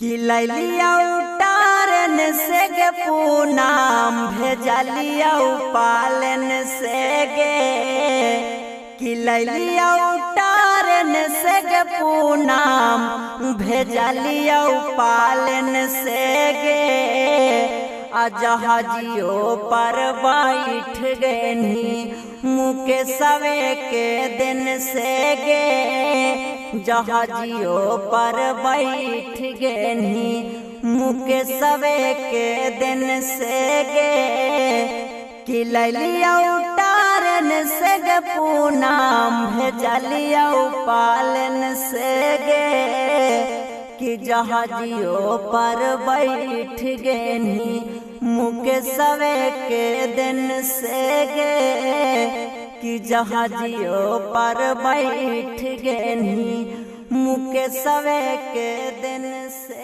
कि लैलिया उतारन से गे पूनाम भेजलिया पालन से गे कि लैलिया उतारन से गे पूनाम भेजलिया पालन से गे जहाजियो पर बैठ गनी मुके सवे के दिन से गे जहाजियो पर बैठ गनी मुके सवे के दिन से गे कि लैलिया उतारन से गे पूनाम भेजलिया पालन से गे कि जहाजियो पर बैठ गनी मुके सवे के दिन से गे कि जहाजियो पर बैठ गनी मुके सवे के दिन से